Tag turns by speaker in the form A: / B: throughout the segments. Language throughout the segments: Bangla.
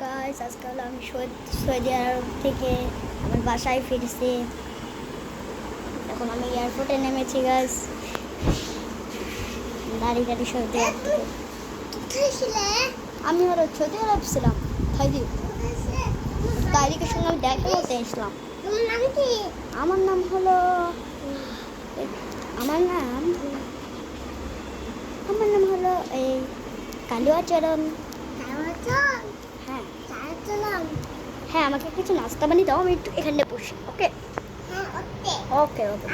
A: গাইস আজকাল আমি সৌদি আরব থেকে আমার বাসায় ফিরছি। এখন আমি এয়ারপোর্টে নেমেছি গাইস। দাঁড়িয়ে সৌদি আরব থেকে। আমি হলো সৌদি আরব ছিলাম। তারিখের সঙ্গে আমি দেখা করতে এসলাম। আমার নাম হলো আমার নাম হলো এই কালুয়াচরণ। হ্যাঁ, আমাকে কিছু নাস্তা বানিয়ে দাও, আমি একটু এখানে বসি। ওকে ওকে ওকে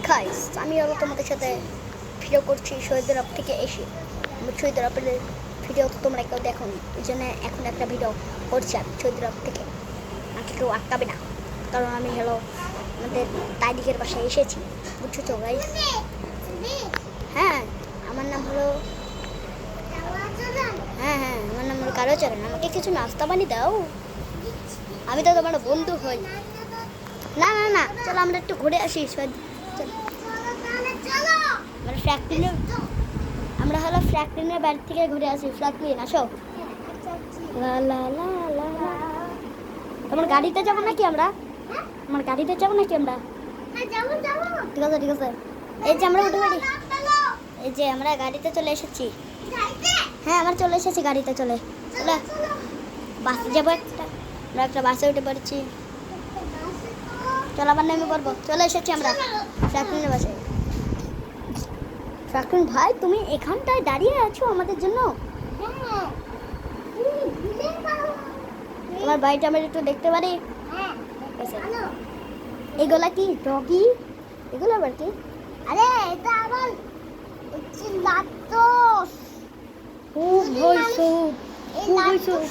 A: খাইস। আমি হলো তোমাদের সাথে ভিডিও করছি সৌদি আরব থেকে এসে। সৌদি আরবের ভিডিও তো তোমরা কেউ দেখো নি, ওই জন্য এখন একটা ভিডিও করছি আমি সৌদি আরব থেকে। আমাকে কেউ আটকাবে না, কারণ আমি হলো আমাদের তারিখের বাসায় এসেছি, বুঝছো তো গাইস? হ্যাঁ, আমার নাম হলো আমার নাম হলো কালুয়াচরণ। আমাকে কিছু নাস্তা বানিয়ে দাও, আমি তো তোমার বন্ধু হই। না না না, চলো আমরা একটু ঘুরে আসি। আমরা হলো ফ্র্যাঙ্কলিনের বাড়ি থেকে ঘুরে আসি। ফ্র্যাঙ্কলিন আসো। তোমার গাড়িতে যাবো নাকি আমরা? আমার গাড়িতে যাবো নাকি আমরা? ঠিক আছে ঠিক আছে। এই যে আমরা উঠে পারি, এই যে আমরা গাড়িতে চলে এসেছি। হ্যাঁ, আমরা চলে এসেছি গাড়িতে। চলে বাসে যাবো আমরা একটা বাসে উঠে পড়েছি। চলো আবার নেমে পড়বো। চলে এসেছি আমরা ফ্র্যাঙ্কলিনের বাসে। ফ্র্যাঙ্কলিন ভাই, তুমি এখানটায় দাঁড়িয়ে আছো আমাদের জন্য? তোমার বাড়িটা আমরা একটু দেখতে পারি? এগুলা কি ডগি? এগুলো আবার কি? আরে এটা আবার লাতোস। ও ভাই সুপ, ও ভাই সুপ।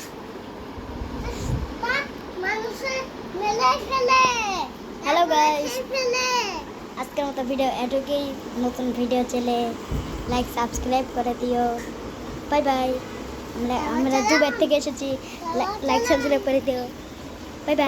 A: হ্যালো গাইস, আজকের মতো ভিডিও এটুকুই। নতুন ভিডিও চলে লাইক সাবস্ক্রাইব করে দিও। Bye bye. আমরা দুবাই থেকে এসেছি। লাইক সাবস্ক্রাইব করে দিও। Bye bye.